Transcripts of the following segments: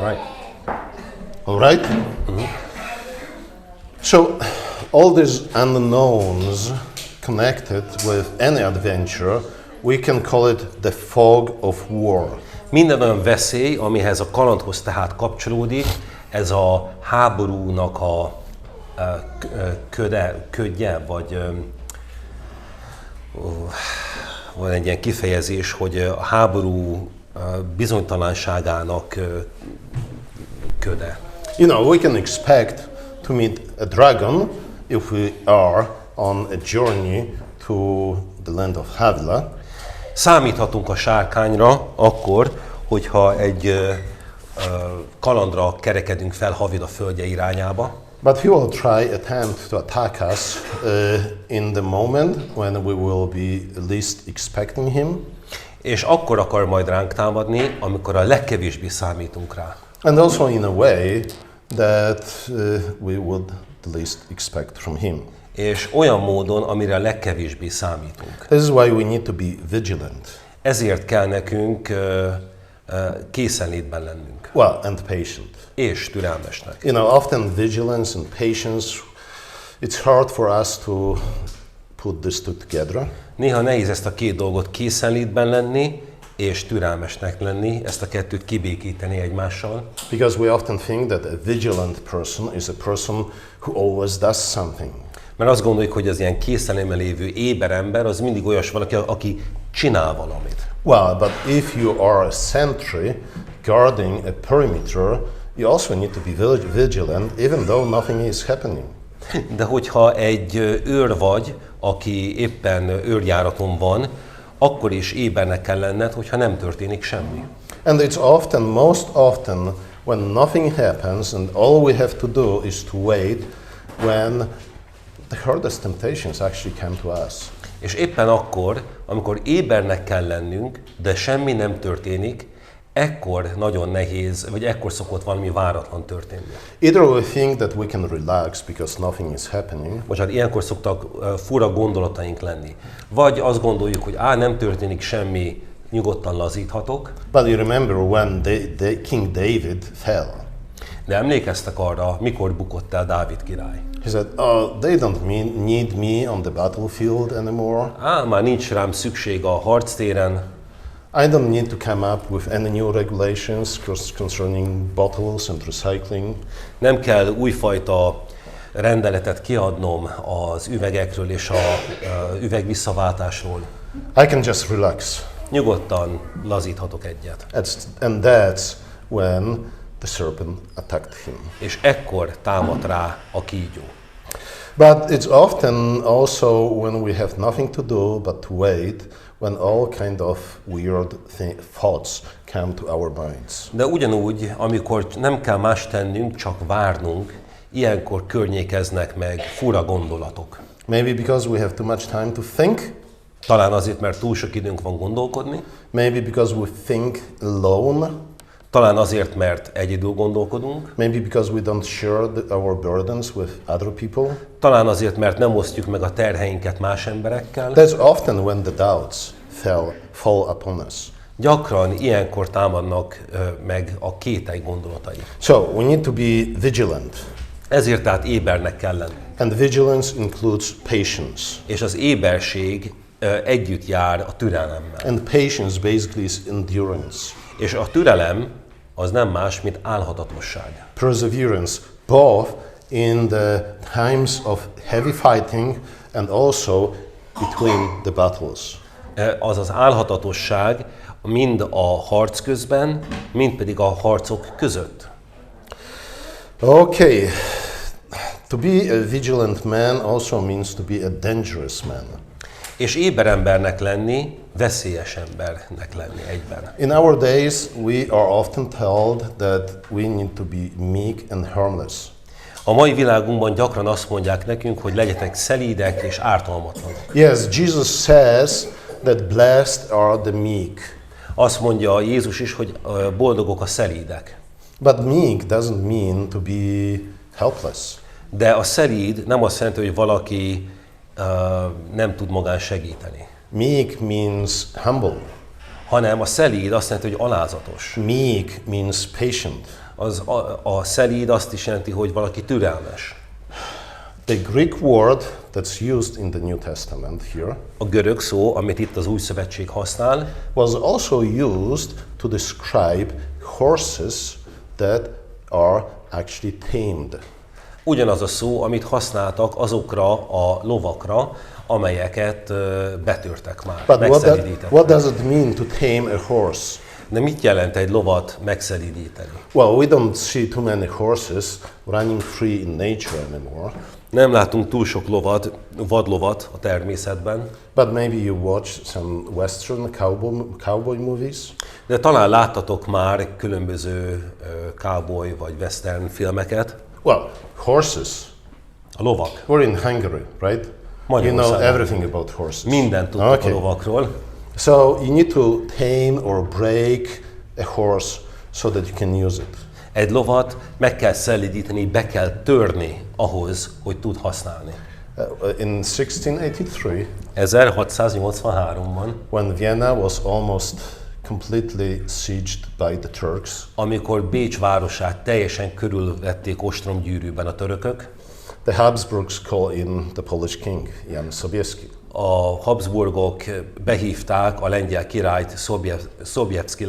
Right. All right? So, all these unknowns connected with any adventure, we can call it the fog of war. Minden olyan veszély, amihez a kalandhoz tehát kapcsolódik, ez a háborúnak a ködje, vagy van egy ilyen kifejezés, hogy a háború bizonytalanságának köde. You know, we can expect to meet a dragon if we are on a journey to the land of Havila. Számíthatunk a sárkányra akkor, hogyha egy kalandra kerekedünk fel Havila földje irányába. But he will try attempt to attack us in the moment when we will be least expecting him. És akkor akar majd ránk támadni, amikor a legkevésbé számítunk rá. And also in a way that we would the least expect from him. És olyan módon, amire a legkevésbé számítunk. This is why we need to be vigilant. Ezért kell nekünk készenlétben lennünk. Well, and patient. És türelmesnek. You know, often vigilance and patience, it's hard for us to put these two together. Néha nehéz ezt a két dolgot készenlétben lenni, és türelmesnek lenni, ezt a kettőt kibékíteni egymással. Because we often think that a vigilant person is a person who always does something. Mert azt gondoljuk, hogy az ilyen készelémben lévő éber ember, az mindig olyas valaki, aki csinál valamit. Well, but if you are a sentry guarding a perimeter, you also need to be vigilant, even though nothing is happening. De hogyha egy őr vagy, aki éppen őrjáraton van, akkor is ébernek kell lenned, hogyha nem történik semmi. And it's often, most often, when nothing happens and all we have to do is to wait when the hardest temptations actually come to us. És éppen akkor, amikor ébernek kell lennünk, de semmi nem történik, ekkor nagyon nehéz, vagy ekkor szokott valami váratlan történni. Either we think that we can relax because nothing is happening. Bocsánat, ilyenkor szoktak fura gondolataink lenni. Vagy azt gondoljuk, hogy nem történik semmi, nyugodtan lazíthatok. But you remember when King David fell. De emlékeztek arra, mikor bukott el Dávid király? He said, "Oh, they don't need me on the battlefield anymore. Már nincs rám szükség a harctéren. I don't need to come up with any new regulations concerning bottles and recycling. Nem kell újfajta rendeletet kiadnom az üvegekről és a üveg visszaváltásról. I can just relax." Nyugodtan lazíthatok egyet. And that's when the serpent attacked him. És ekkor támad rá a kígyó. But it's often also when we have nothing to do but to wait, when all kind of weird thoughts come to our minds. De ugyanúgy, amikor nem kell más tennünk, csak várnunk, ilyenkor környékeznek meg fura gondolatok. Maybe because we have too much time to think. Talán azért, mert túl sok időnk van gondolkodni. Maybe because we think alone. Talán azért, mert egyedül gondolkodunk. Maybe because we don't share our burdens with other people. Talán azért, mert nem osztjuk meg a terheinket más emberekkel. That's often when the doubts fall upon us. Gyakran ilyenkor támadnak meg a kétely gondolatai. So we need to be vigilant. Ezért tehát ébernek kell lenni. And vigilance includes patience. És az éberség együtt jár a türelemmel. And patience basically is endurance. És a türelem az nem más, mint álhatatosság. Perseverance, both in the times of heavy fighting and also between the battles. Az az álhatatosság mind a harc közben, mind pedig a harcok között. Okay, to be a vigilant man also means to be a dangerous man. És éber embernek lenni, veszélyes embernek lenni egyben. In our days, we are often told that we need to be meek and harmless. A mai világunkban gyakran azt mondják nekünk, hogy legyetek szelídek és ártalmatlanok. Yes, Jesus says that blessed are the meek. Azt mondja Jézus is, hogy boldogok a szelídek. But meek doesn't mean to be helpless. De a szelíd nem azt jelenti, hogy valaki nem tud magán segíteni. Meek means humble. hanem a szelíd azt jelenti, hogy alázatos. Meek means patient. A szelíd azt is jelenti, hogy valaki türelmes. The Greek word that's used in the New Testament here A görög szó, amit itt az Új Szövetség használ, was also used to describe horses that are actually tamed. ugyanaz a szó, amit használtak azokra a lovakra, amelyeket betörtek már, But megszelídítettek. what does it mean to tame a horse? De mit jelent egy lovat megszelídíteni? Well, we don't see too many horses running free in nature anymore. Nem látunk túl sok vadlovat a természetben, But maybe you watch some western cowboy movies. de talán láttatok már különböző cowboy vagy western filmeket. Well, horses. A lovak. We're in Hungary, right? You know Magyarországon. everything about horses. Mindent tudtok a lovakról. So you need to tame or break a horse so that you can use it. Egy lovat meg kell szelídíteni, be kell törni ahhoz, hogy tud használni. In 1683, 1683-ban, when Vienna was almost completely sieged by the Turks, amikor Bécs városát teljesen körülvették ostromgyűrűben a törökök, the Habsburgs call in the Polish king, Jan Sobieski. a Habsburgok behívták a lengyel királyt, Sobieski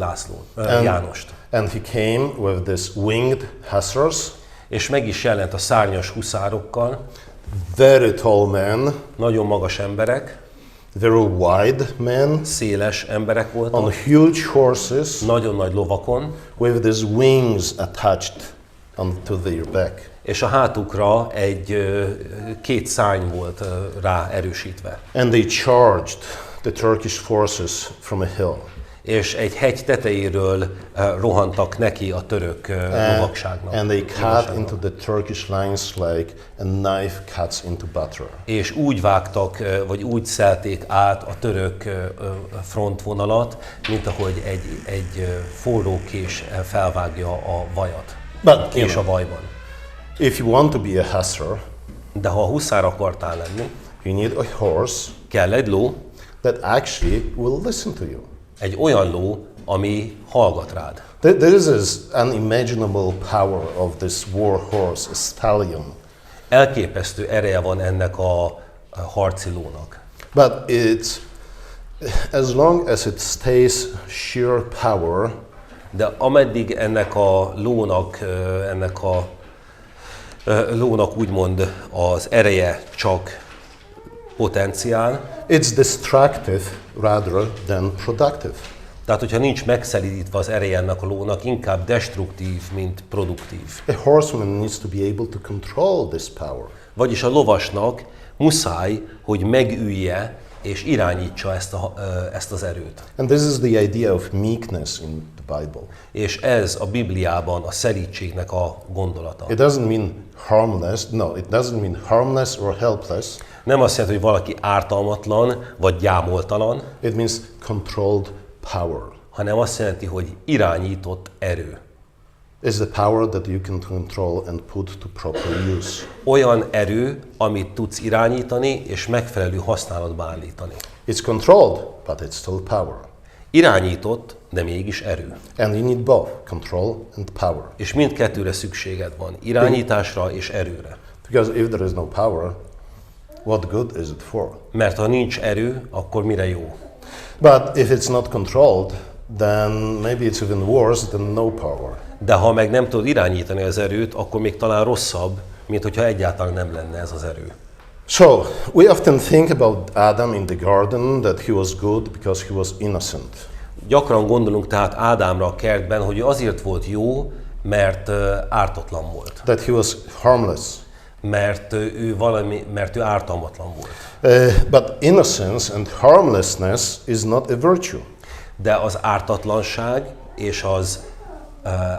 Jánost. And he came with this winged hussars, És meg is jelent a szárnyas huszárokkal, very tall men, nagyon magas emberek, very wide men, széles emberek voltak, on huge horses, nagyon nagy lovakon, with these wings attached onto their back. és a hátukra két szárny volt rá erősítve. And they charged the Turkish forces from a hill. És egy hegy tetejéről rohantak neki a török lovagságnak. And they cut into the Turkish lines like a knife cuts into butter. És úgy vágtak, vagy úgy szelték át a török frontvonalat, mint ahogy egy forró kés felvágja a vajat. Kés a vajban. If you want to be a hussar, De ha a huszár akartál lenni, you need a horse kell egy ló, that actually will listen to you. egy olyan ló, ami hallgat rád. There is this unimaginable power of this war horse, a stallion. Elképesztő ereje van ennek a harci lónak. But it's, as long as it stays sheer power, De ameddig ennek a lónak úgymond az ereje csak potenciál, it's destructive rather than productive. tehát hogyha nincs megszelídítve az ereje ennek a lónak, inkább destruktív, mint produktív. A horseman needs to be able to control this power. Vagyis a lovasnak muszáj, hogy megülje és irányítsa ezt az erőt. And this is the idea of meekness in the Bible. És ez a Bibliában a szelídségnek a gondolata. It doesn't mean harmless, no, it doesn't mean harmless or helpless. Nem azt jelenti, hogy valaki ártalmatlan vagy gyámoltalan, It means controlled power. hanem azt jelenti, hogy irányított erő. It's the power that you can control and put to proper use. Olyan erő, amit tudsz irányítani és megfelelő használatba állítani. It's controlled, but it's still power. Irányított, de mégis erő. And you need both, control and power. És mindkettőre szükséged van, irányításra és erőre. Because if there is no power, what good is it for? Mert ha nincs erő, akkor mire jó? But if it's not controlled, then maybe it's even worse than no power. De ha meg nem tudod irányítani az erőt, akkor még talán rosszabb, mint hogyha egyáltalán nem lenne ez az erő. So, we often think about Adam in the garden, that he was good because he was innocent. Gyakran gondolunk tehát Ádámra a kertben, hogy azért volt jó, mert ártatlan volt. That he was harmless. Mert ő ártalmatlan volt. But innocence and harmlessness is not a virtue. De az ártatlanság és az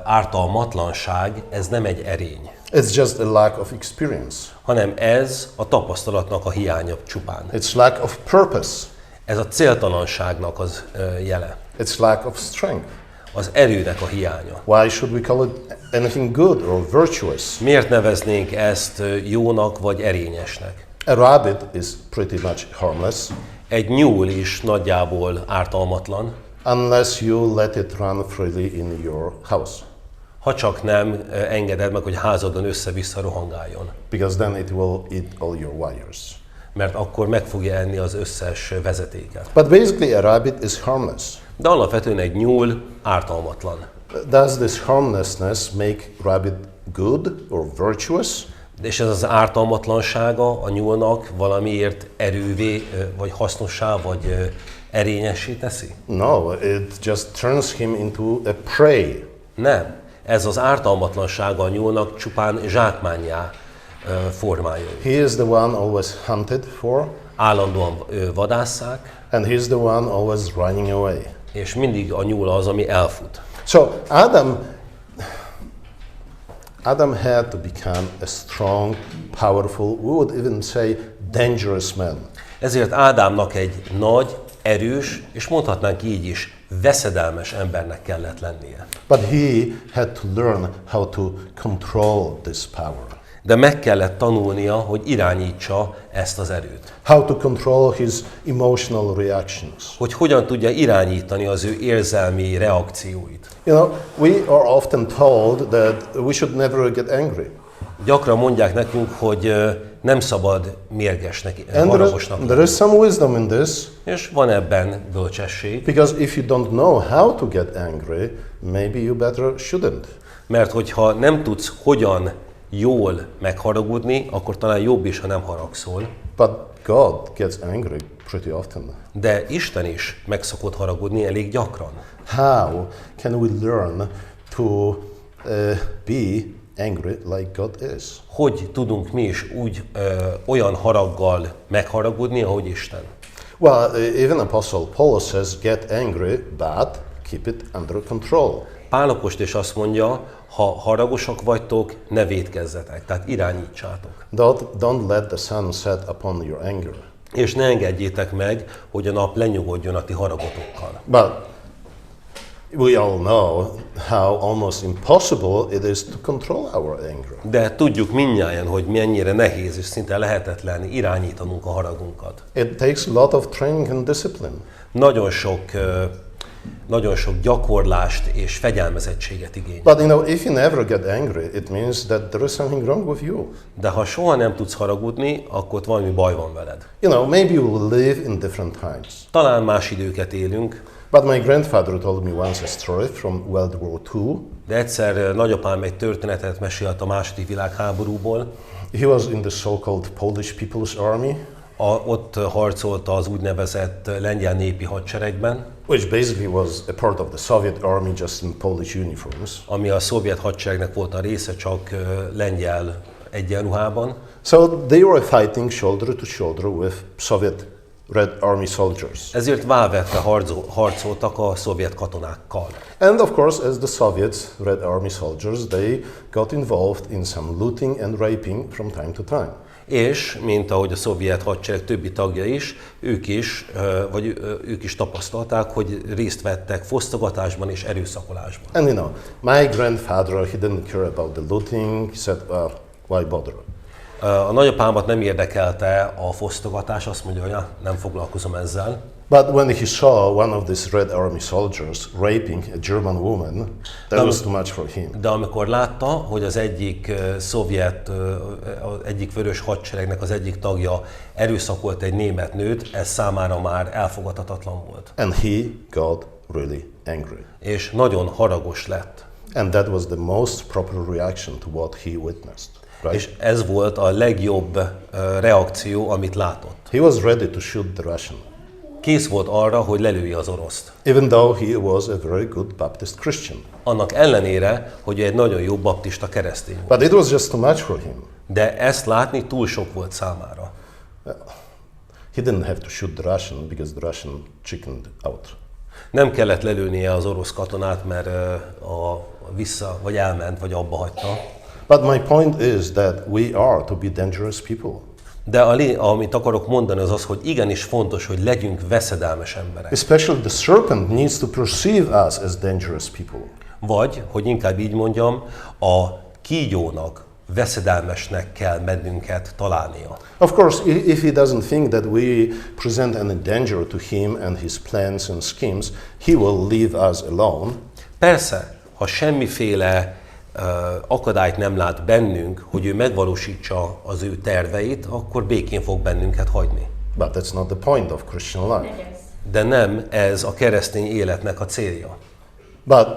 ártalmatlanság, ez nem egy erény, It's just a lack of experience. hanem ez a tapasztalatnak a hiánya csupán. It's lack of purpose. Ez a céltalanságnak az jele, It's lack of strength. az erőnek a hiánya. Why should we call it anything good or virtuous? Miért neveznénk ezt jónak vagy erényesnek? A rabbit is pretty much harmless. Egy nyúl is nagyjából ártalmatlan, unless you let it run freely in your house. Ha csak nem engeded meg, hogy házadon össze-vissza rohangáljon. Because then it will eat all your wires. Mert akkor meg fogja enni az összes vezetéket. But basically a rabbit is harmless. De alapvetően egy nyúl ártalmatlan. Does this harmlessness make rabbit good or virtuous? És ez az ártalmatlansága a nyúlnak valamiért erővé, vagy hasznossá, vagy erényessé teszi? No, it just turns him into a prey. Nem. Ez az ártalmatlansága a nyúlnak csupán zsákmánnyá formálja. He is the one always hunted for. Állandóan vadásszák. And he's the one always running away. És mindig a nyúl az, ami elfut. So Adam had to become a strong, powerful, we would even say dangerous man. Ezért Ádámnak egy nagy, erős, és mondhatnánk így is, veszedelmes embernek kellett lennie. But he had to learn how to control this power. De meg kellett tanulnia, hogy irányítsa ezt az erőt. How to control his emotional reactions. Hogy hogyan tudja irányítani az ő érzelmi reakcióit. You know, we are often told that we should never get angry. Gyakran mondják nekünk, hogy nem szabad mérgesnek, And haragosnak there is some wisdom in this. És van ebben bölcsesség. Because if you don't know how to get angry, maybe you better shouldn't. Mert hogyha nem tudsz hogyan jól megharagudni, akkor talán jobb is, ha nem haragszol. But God gets angry pretty often. De Isten is meg szokott haragudni elég gyakran. How can we learn to be angry like God is? Hogy tudunk mi is úgy olyan haraggal megharagudni, ahogy Isten? Well, even Apostle Paul says, get angry, but keep it under control. Pál apostoll is azt mondja, ha haragosak vagytok, ne vétkezzetek, tehát irányítsátok. Don't let the sun set upon your anger. És ne engedjétek meg, hogy a nap lenyugodjon a ti haragotokkal. But we all know how almost impossible it is to control our anger. De tudjuk mindnyájan, hogy mennyire nehéz és szinte lehetetlen irányítanunk a haragunkat. It takes a lot of training and discipline. Nagyon sok gyakorlást és fegyelmezettséget igényel. But you know, if you never get angry, it means that there is something wrong with you. De ha soha nem tudsz haragudni, akkor ott valami baj van veled. You know, maybe you will live in different times. Talán más időket élünk. But my grandfather told me once a story from World War II. De egyszer nagyapám egy történetet mesélt a második világháborúból. He was in the so-called Polish People's Army. Ott harcolt az úgynevezett lengyel népi hadseregben. Which basically was a part of the Soviet army, just in Polish uniforms. Ami a szovjet hadseregnek volt a része, csak lengyel egyenruhában. So they were fighting shoulder to shoulder with Soviet Red Army soldiers. Ezért válvetve harcoltak a szovjet katonákkal. And of course, as the Soviets Red Army soldiers, they got involved in some looting and raping from time to time. És, mint ahogy a szovjet hadsereg többi tagja is, ők is tapasztalták, hogy részt vettek fosztogatásban és erőszakolásban. And you know, my grandfather, he didn't care about the looting. He said, well, why bother? A nagyapámat nem érdekelte a fosztogatás, azt mondja, hogy nem foglalkozom ezzel. But when he saw one of these Red Army soldiers raping a German woman, that was too much for him. De amikor látta, hogy az egyik egyik vörös hadseregnek az egyik tagja erőszakolt egy német nőt, ez számára már elfogadhatatlan volt. And he got really angry. És nagyon haragos lett. And that was the most proper reaction to what he witnessed. Right? És ez volt a legjobb reakció, amit látott. He was ready to shoot the Russian. Kész volt arra, hogy lelője az oroszt. Even though he was a very good Baptist Christian. Annak ellenére, hogy egy nagyon jó baptista keresztény volt. But it was just too much for him. De ezt látni túl sok volt számára. He didn't have to shoot the Russian because the Russian chickened out. Nem kellett lelőnie az orosz katonát, mert vagy elment, vagy abba hagyta. But my point is that we are to be dangerous people. De amit akarok mondani az az, hogy igenis fontos, hogy legyünk veszedelmes emberek. Especially the serpent needs to perceive us as dangerous people. Vagy, hogy inkább így mondjam, a kígyónak veszedelmesnek kell bennünket találnia. Of course, if he doesn't think that we present any danger to him and his plans and schemes, he will leave us alone. Persze, ha semmiféle akadályt nem lát bennünk, hogy ő megvalósítsa az ő terveit, akkor békén fog bennünket hagyni. But that's not the point of Christian life. De nem ez a keresztény életnek a célja. But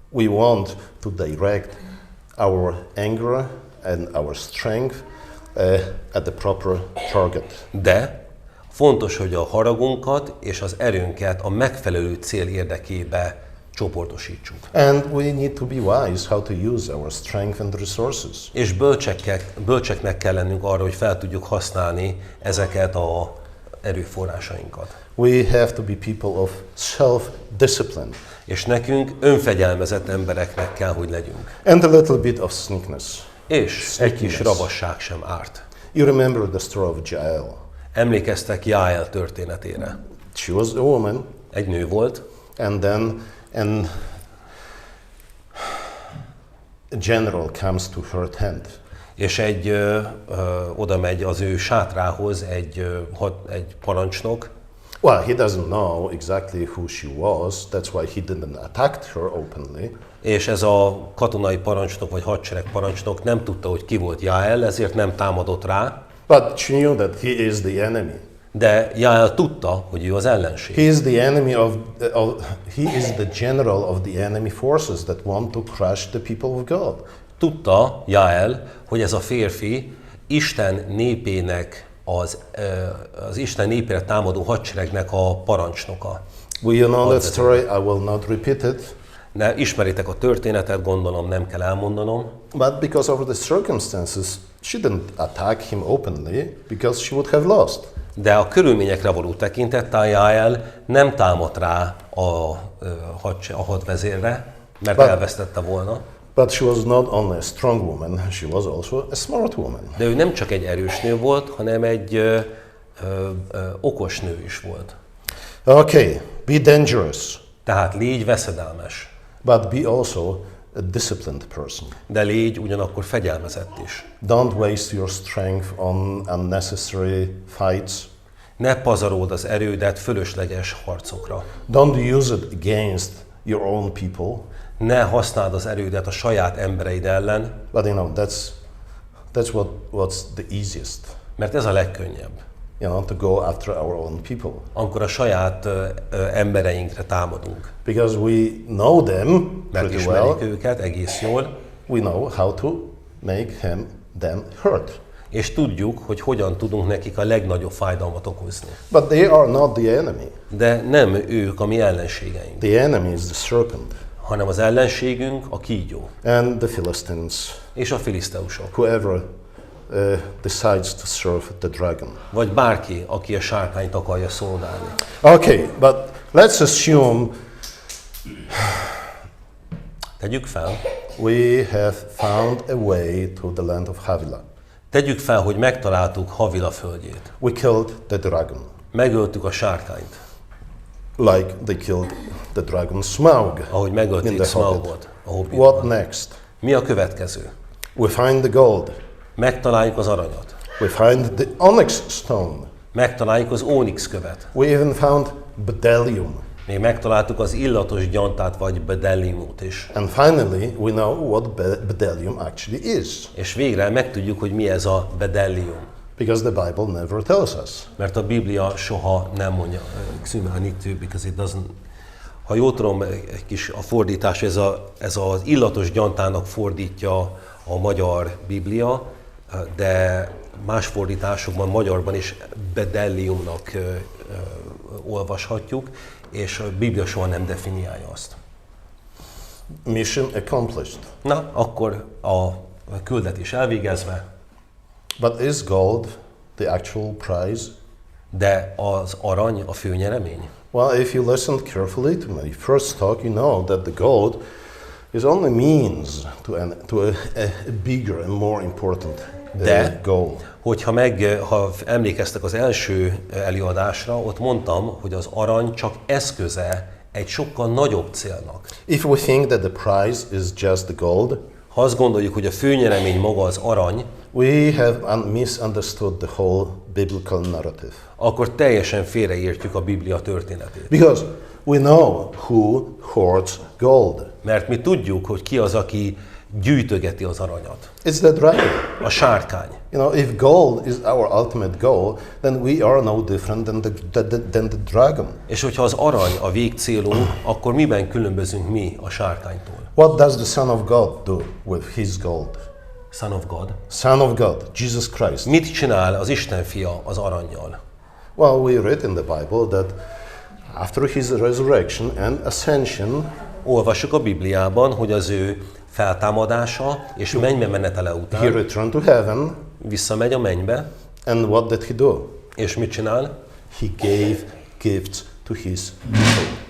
we want to direct our anger and our strength at the proper target. De fontos, hogy a haragunkat és az erőnket a megfelelő cél érdekébe csoportosítsuk. And we need to be wise how to use our strength and resources. És bölcseknek kell lennünk arra, hogy fel tudjuk használni ezeket az erőforrásainkat. We have to be people of self-discipline. És nekünk önfegyelmezett embereknek kell, hogy legyünk. And a little bit of sneakiness. És egy kis ravasság sem árt. You remember the story of Jael. Emlékeztek Jael történetére. She was a woman. Egy nő volt. And then a general comes to her tent. És oda megy az ő sátrához egy parancsnok. Well, he doesn't know exactly who she was, that's why he didn't attack her openly. És ez a katonai parancsnok vagy hadsereg parancsnok nem tudta, hogy ki volt Jael, ezért nem támadott rá. But she knew that he is the enemy. De Jael tudta, hogy ő az ellenség. He is the enemy he is the general of the enemy forces that want to crush the people of God. Tudta Jael, hogy ez a férfi Isten népének az Isten népére támadó hadseregnek a parancsnoka. Well, you know that story, I will not repeat it. Ismeritek a történetet, gondolom nem kell elmondanom. But because of the circumstances, she didn't attack him openly because she would have lost. De a körülményekre való tekintettel Jael nem támadt rá a hadvezérre, mert elvesztette volna. But she was not only a strong woman, she was also a smart woman. De ő nem csak egy erős nő volt, hanem egy okos nő is volt. Okay, be dangerous. Tehát légy veszedelmes. But be also a disciplined person. De légy ugyanakkor fegyelmezett is. Don't waste your strength on unnecessary fights. Ne pazarold az erődet fölösleges harcokra. Don't use it against your own people. Ne használd az erődet a saját embereid ellen. But you know, that's what's the easiest. Mert ez a legkönnyebb. You know, to go after our own people. Amikor a saját embereinkre támadunk. Because we know them pretty well. Őket egész jól. We know how to make them hurt. És tudjuk, hogy hogyan tudunk nekik a legnagyobb fájdalmat okozni. But they are not the enemy. De nem ők a mi ellenségeink. The enemy is the serpent. Hanem az ellenségünk a kígyó. And the Philistines. És a filiszteusok. Whoever decides to serve the dragon. Vagy bárki, aki a sárkányt akarja szolgálni. Okay, but let's assume tegyük fel, we have found a way to the land of Havila. Tegyük fel, hogy megtaláltuk Havila földjét. We killed the dragon. Megöltük a sárkányt. Like they killed the dragon Smaug. Ahogy megölték Smaugot. What next? Mi a következő? We find the gold. Megtaláljuk az aranyat. We find the onyx stone. Megtaláljuk az ónix követ. We even found bdellium. Még megtaláltuk az illatos gyantát vagy bedelliumot is. And finally, we know what bdellium actually is. És végre megtudjuk, hogy mi ez a bedellium. Because the Bible never tells us. Mert a Biblia soha nem mondja. Excuse me, I need to, because it doesn't. Ha jól tudom, egy kis a fordítás, ez az illatos gyantának fordítja a magyar Biblia, de más fordításokban, magyarban is bedelliumnak olvashatjuk, és a Biblia soha nem definiálja azt. Mission accomplished. Na, akkor a küldetés elvégezve. But is gold the actual prize? De az arany a fő nyeremény? Well, if you listened carefully to my first talk, you know that the gold is only means to a bigger and more important goal. Ha emlékeztek az első előadásra, ott mondtam, hogy az arany csak eszköze egy sokkal nagyobb célnak. If we think that the prize is just the gold, Ha azt gondoljuk, hogy a főnyeremény maga az arany, we have misunderstood the whole biblical narrative. akkor teljesen félreértjük a Biblia történetét. Because we know who hoards gold. Mert mi tudjuk, hogy ki az, aki gyűjtögeti az aranyat. It's the dragon. A sárkány. You know, if gold is our ultimate goal, then we are no different than the dragon. És hogyha az arany a végcélunk, akkor miben különbözünk mi a sárkánytól? What does the Son of God do with his gold? Son of God. Son of God, Jesus Christ. Mit csinál az Isten fia az arannyal? Well, we read in the Bible that after his resurrection and ascension, Olvassuk a Bibliában, hogy az ő feltámadása és mennybe menetele he után returned to heaven, visszamegy a mennybe, and what did he do? és mit csinál? He gave gifts to his people.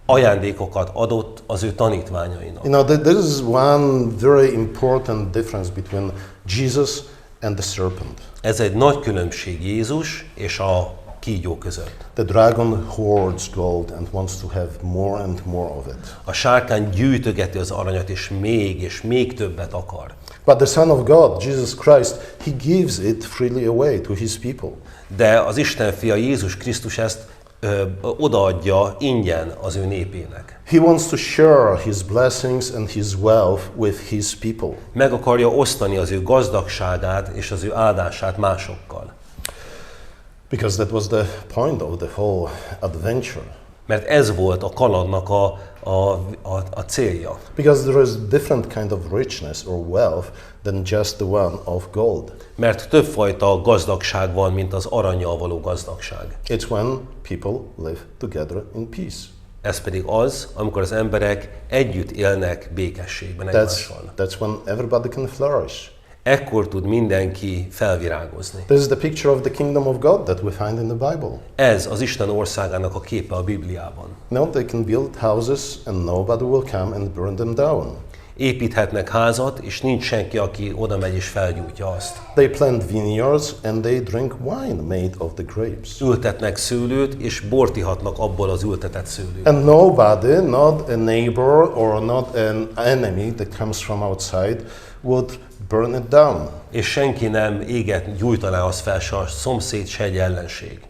Ajándékokat adott az ő tanítványainak. You know, there is one very important difference between Jesus and the serpent. Ez egy nagy különbség Jézus és a kígyó között. The dragon hoards gold and wants to have more and more of it. A sárkány gyűjtögeti az aranyat, és még többet akar. But the Son of God, Jesus Christ, he gives it freely away to his people. De az Isten fia Jézus Krisztus ezt odaadja ingyen az ő népének. He wants to share his blessings and his wealth with his people. Meg akarja osztani az ő gazdagságát és az ő áldását másokkal. Because that was the point of the whole adventure. Mert ez volt a kalandnak a célja. Because there is different kind of richness or wealth than just the one of gold. Mert többfajta gazdagság van, mint az arannyal való gazdagság. It's when people live together in peace. Ez pedig az, amikor az emberek együtt élnek békességben egymással. That's when everybody can flourish. Ekkor tud mindenki felvirágozni. This is the picture of the kingdom of God that we find in the Bible. Ez az Isten országának a képe a Bibliában. Now they can build houses and nobody will come and burn them down. Építhetnek házat, és nincs senki, aki oda megy és felgyújtja azt. They plant vineyards and they drink wine made of the grapes. Ültetnek szőlőt, és bort ihatnak abból az ültetett szőlőből. And nobody, not a neighbor or not an enemy that comes from outside, would burn it down. És senki nem gyújtaná azt fel, se a szomszéd, se egy ellenség.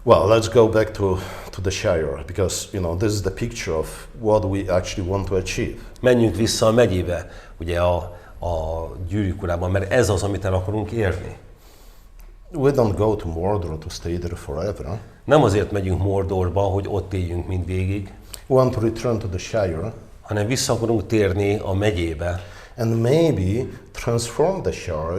Let's go back to the shire, because you know this is the picture of what we actually want to achieve. Menjünk vissza a megyébe, ugye a gyűrűk urában, mert ez az, amit el akarunk érni. We don't go to Mordor to stay there forever. Nem azért megyünk Mordorba, hogy ott éljünk mindvégig, We want to return to the shire hanem vissza akarunk térni a megyébe, and maybe transform the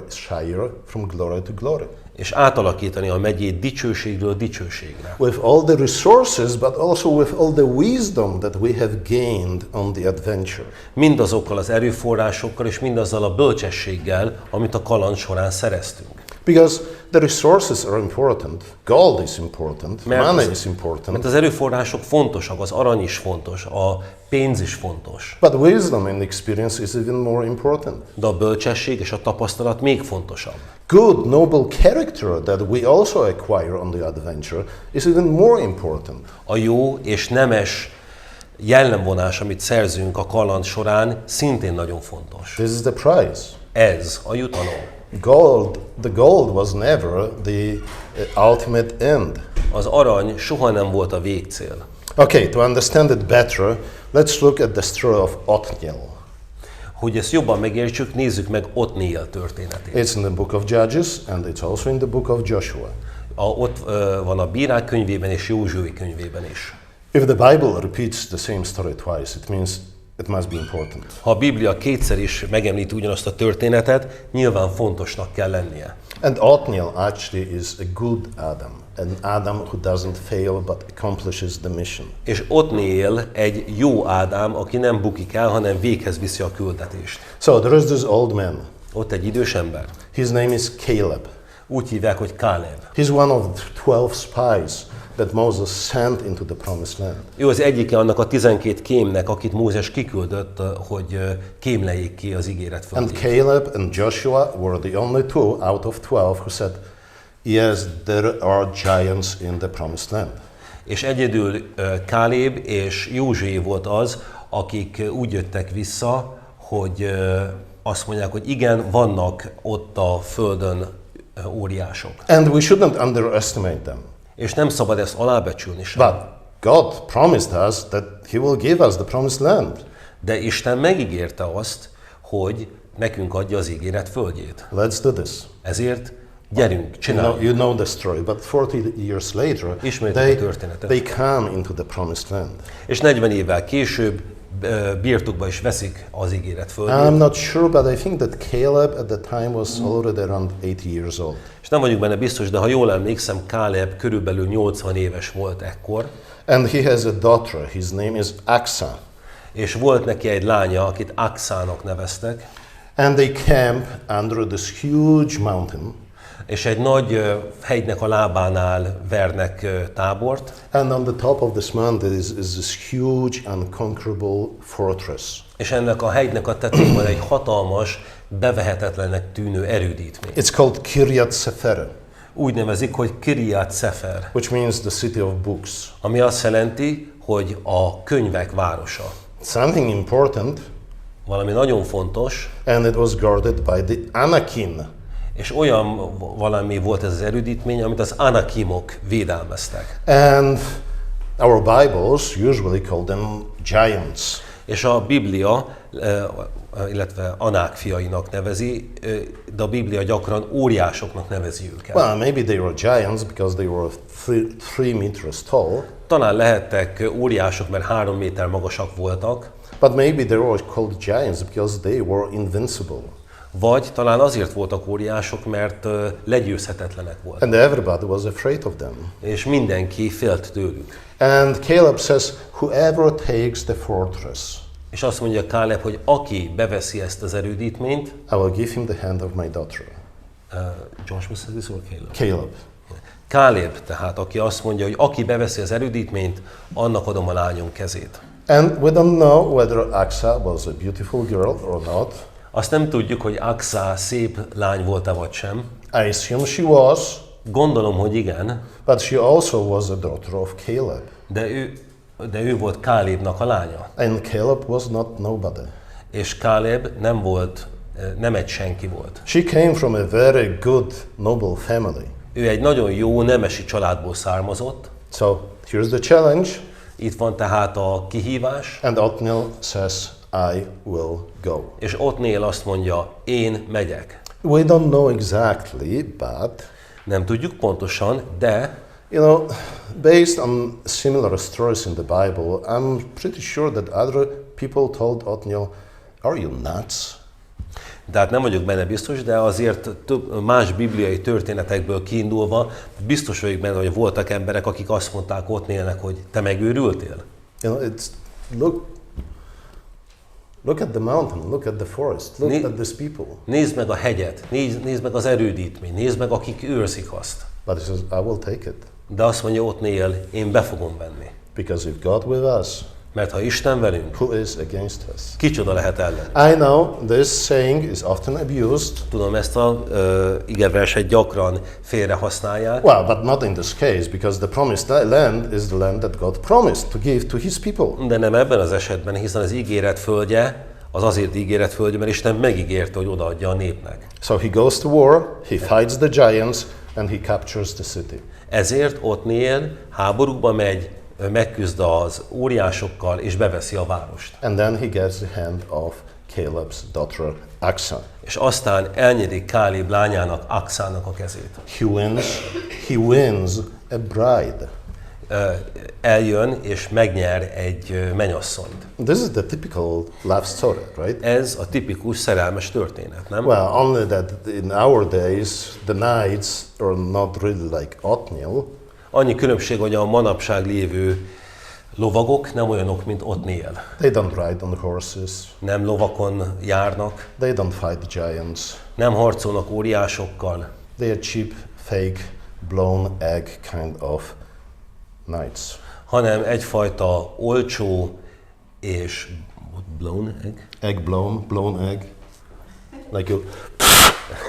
shire from glory to glory. és átalakítani a megyét dicsőségről dicsőségre. With all the resources, but also with all the wisdom that we have gained on the adventure. Mindazokkal az erőforrásokkal és mindazzal a bölcsességgel, amit a kaland során szereztünk. Because the resources are important, gold is important, money is important. Mert az erőforrások fontosak, az arany is fontos, a pénz is fontos. But wisdom and experience is even more important. De a bölcsesség és a tapasztalat még fontosabb. Good, noble character that we also acquire on the adventure is even more important. A jó és nemes jellemvonás, amit szerzünk a kaland során, szintén nagyon fontos. This is the prize. Ez a jutalom. The gold was never the ultimate end. Az arany soha nem volt a végcél. Okay, to understand it better, let's look at the story of Othniel. Hogy ezt jobban megértsük, nézzük meg Othniel történetét. It's in the book of Judges and it's also in the book of Joshua. Ott van a Bírák könyvében és Józsué könyvében is. If the Bible repeats the same story twice, it means it must be important. Ha a Biblia kétszer is megemlíti ugyanazt a történetet, nyilván fontosnak kell lennie. And Othniel actually is a good Adam, an Adam who doesn't fail but accomplishes the mission. És Othniel egy jó Ádám, aki nem bukik el, hanem véghez viszi a küldetést. So there is this old man. Ott egy idős ember. His name is Caleb. Úgy hívják, hogy Káleb. He's one of the 12 spies that Moses sent into the promised land. Ő az egyike annak a 12 kémnek, akit Mózes kiküldött, hogy kémleljék ki az ígéret And földjét. Caleb and Joshua were the only two out of 12 who said, yes, there are giants in the promised land. És egyedül Káleb és Józsué volt az, akik úgy jöttek vissza, hogy azt mondják, hogy igen, vannak ott a Földön óriások. And we shouldn't underestimate them. És nem szabad ezt alábecsülni sem. But God promised us that He will give us the promised land. De Isten megígérte azt, hogy nekünk adja az ígéret földjét. Let's do this. Ezért gyerünk, csináljuk. You know the story, but 40 years later, Ismerjük a történetet. they come into the promised land. És 40 évvel később birtokba is veszik az ígéret földjét. I'm not sure, but I think that Caleb at the time was already around 80 years old. És nem vagyok benne biztos, de ha jól emlékszem, Káleb körülbelül 80 éves volt ekkor. And he has a daughter, his name is Aksa. És volt neki egy lánya, akit Aksának neveztek. And they camp under this huge mountain. És egy nagy hegynek a lábánál vernek tábort. And on the top of this mountain is this huge, unconquerable fortress. És ennek a hegynek a tetején van egy hatalmas, bevehetetlennek tűnő erődítmény. It's called Kiryat Sefer. Úgy nevezik, hogy Kiryat Sefer. Which means the city of books. Ami azt jelenti, hogy a könyvek városa. Something important. Valami nagyon fontos. And it was guarded by the Anakim. És olyan valami volt ez az erődítmény, amit az Anakimok védelmeztek. And our Bibles usually call them giants. És a Biblia, illetve Anák fiainak nevezi, de a Biblia gyakran óriásoknak nevezi őket. Well, maybe they were giants because they were 3 meters tall. Talán lehettek óriások, mert 3 méter magasak voltak. But maybe they were called giants because they were invincible. Vagy talán azért voltak óriások, mert legyőzhetetlenek voltak. And everybody was afraid of them. És mindenki félt tőlük. And Caleb says, whoever takes the fortress, és azt mondja Káleb, hogy aki beveszi ezt az erődítményt, I will give him the hand of my daughter. Joshua says this or Caleb? Caleb. Káleb, tehát aki azt mondja, hogy aki beveszi az erődítményt, annak adom a lányom kezét. And we don't know whether Aksa was a beautiful girl or not. Azt nem tudjuk, hogy Aksa szép lány volt-e vagy sem. I assume she was. Gondolom, hogy igen. But she also was a daughter of Caleb. De ő volt Kálébnak a lánya. And Caleb was not nobody. És Káleb nem egy senki volt. She came from a very good, noble family. Ő egy nagyon jó nemesi családból származott. So here's the challenge. Itt van tehát a kihívás. And Othniel says, I will go. És Othniel azt mondja, én megyek. We don't know exactly, but nem tudjuk pontosan, de you know, based on similar stories in the Bible, I'm pretty sure that other people told Othniel, are you nuts? Tehát nem vagyok benne biztos, de azért más bibliai történetekből kiindulva biztos vagyok benne, hogy voltak emberek, akik azt mondták Othnielnek, hogy te megőrültél. You know, it's look at the mountain, look at the forest, look at these people. Nézd meg a hegyet, nézd meg az erődítményt, nézd meg, akik őrzik azt. But he says, I will take it. De azt mondja Othniel, én be fogom venni. Because if God with us, mert ha Isten velünk, who is against us? Kicsoda lehet ellenünk? I know this saying is often abused. Tudom, ezt a igeverset gyakran félre használják. Well, but not in this case, because the promised land is the land that God promised to give to His people. De nem ebben az esetben, hiszen az ígéret földje, az azért ígéret földje, mert Isten megígérte, hogy odaadja a népnek. So he goes to war, he fights the giants, and he captures the city. Ezért Othniel háborúba megy, megküzd az óriásokkal, és beveszi a várost. And then he gets the hand of Caleb's daughter, Aksa. És aztán elnyeri Káleb lányának, Aksának a kezét. He wins a bride. Eljön és megnyer egy mennyasszonyt. This is the typical love story, right? Ez a tipikus szerelmes történet, nem? Well, only that in our days the knights are not really like Othniel. Annyi különbség, hogy a manapság lévő lovagok nem olyanok, mint Othniel. They don't ride on horses. Nem lovakon járnak. They don't fight giants. Nem harcolnak óriásokkal. They are cheap, fake, blown egg kind of knights. Hanem egyfajta olcsó és blown egg? Egg blown egg. Like you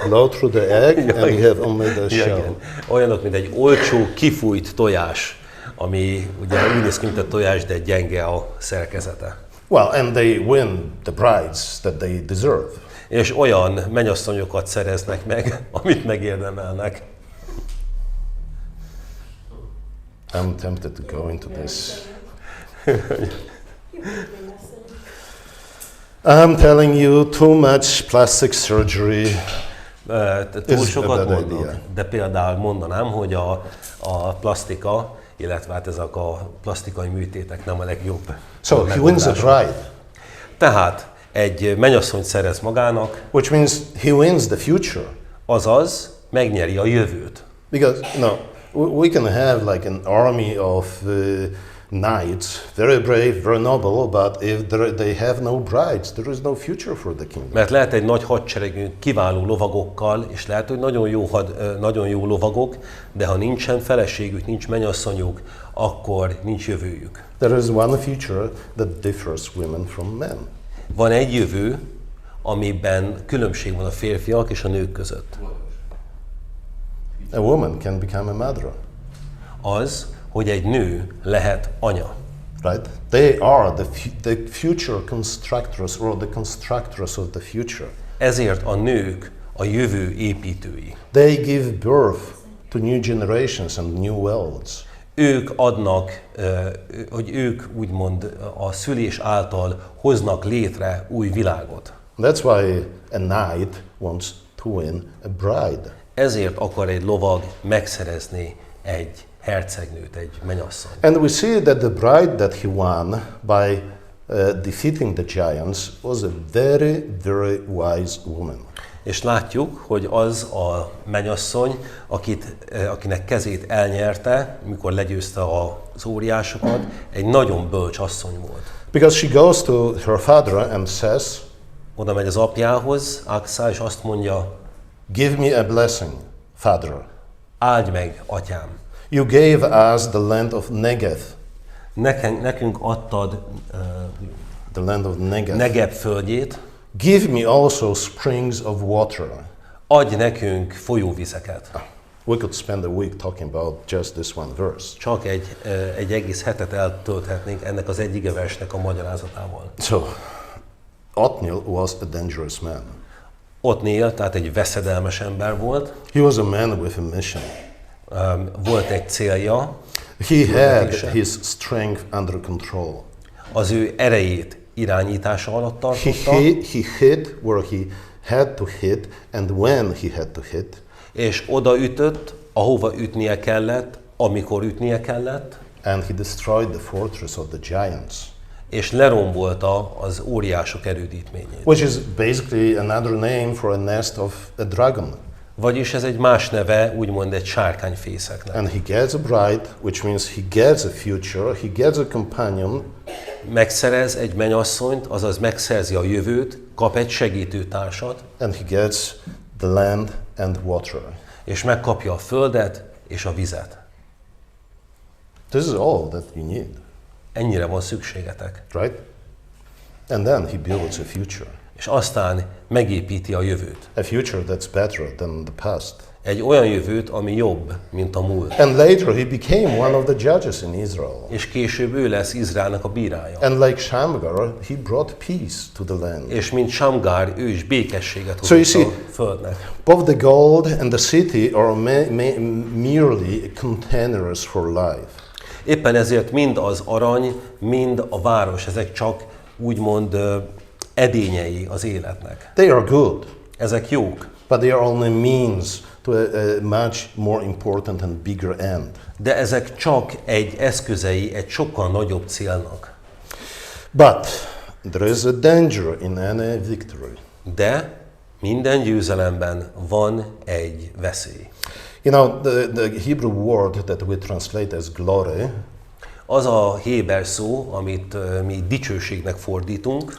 blow through the egg and you have only the shell. Igen. Olyanok, mint egy olcsó, kifújt tojás, ami ugye úgy néz ki, mint a tojás, de gyenge a szerkezete. Well, and they win the prize that they deserve. És olyan mennyasszonyokat szereznek meg, amit megérdemelnek. I'm tempted to go into this. I'm telling you, too much plastic surgery Túl is a sokat bad mondok, idea. de például mondanám, hogy a plastika, illetve hát ezek a plastikai műtétek nem a legjobb. So he wins a bride, Tehát egy mennyasszonyt szerez magának, which means he wins the future. azaz megnyeri a jövőt. Because we can have like an army of knights, very brave, very noble, but if they have no brides, there is no future for the kingdom. Mert lehet egy nagy hadseregünk kiváló lovagokkal, és lehet, hogy nagyon jó lovagok, de ha nincsen feleségük, nincs mennyasszonyuk, akkor nincs jövőjük. There is one future that differs women from men. Van egy jövő, amiben különbség van a férfiak és a nők között. A woman can become a mother, Az, hogy egy nő lehet anya. right? They are the future constructors or the constructors of the future. Ezért a nők a jövő építői. They give birth to new generations and new worlds. Ők adnak, hogy ők úgymond a szülés által hoznak létre új világot. That's why a knight wants to win a bride. Ezért akar egy lovag megszerezni egy hercegnőt, egy mennyasszonyt. And we see that the bride that he won by defeating the giants was a very, very wise woman. És látjuk, hogy az a mennyasszony, akinek kezét elnyerte, mikor legyőzte az óriásokat, egy nagyon bölcs asszony volt. Because she goes to her father and says, Oda megy az apjához, Aksa, és azt mondja, give me a blessing, father. áldj meg, atyám. You gave us the land of Negev. Nekünk adtad The land of Negev. Negeb földjét, Give me also springs of water. adj nekünk folyóvizeket. We could spend a week talking about just this one verse. Csak egy egész hetet eltölthetnénk ennek az egy igeversnek a magyarázatával. So, Othniel was a dangerous man. Othniel, tehát egy veszedelmes ember volt, He was a man with a mission. Volt egy célja, He had his strength under control. az ő erejét irányítása alatt He tartotta, hit where he had to hit and when he had to hit. és odaütött, ahova ütnie kellett, amikor ütnie kellett, And he destroyed the fortress of the giants. és lerombolta az óriások erődítményét. Which is basically another name for a nest of a dragon. Vagyis ez egy más neve, úgymond egy sárkányfészeknek. And he gets a bride, which means he gets a future, he gets a companion, Megszerez egy mennyasszonyt, azaz megszerzi a jövőt, kap egy segítőtársat, and he gets the land and water. és megkapja a földet és a vizet. This is all that you need, Ennyire van szükségetek. right? And then he builds a future. És aztán megépíti a jövőt. A future that's better than the past. Egy olyan jövőt, ami jobb, mint a múlt. And later he became one of the judges in Israel. És később ő lesz Izraelnek a bírája. And like Shamgar, he brought peace to the land. És mint Samgár, ő is békességet So you hozott see- a földnek. Both the gold and the city are merely containers for life. Éppen ezért mind az arany, mind a város, ezek csak úgymond edényei az életnek. They are good, Ezek jók, but they are only means to a much more important and bigger end. de ezek csak egy eszközei egy sokkal nagyobb célnak. But there is a danger in any victory. De minden győzelemben van egy veszély. You know, the Hebrew word that we translate as glory Az a héber szó, amit mi dicsőségnek fordítunk,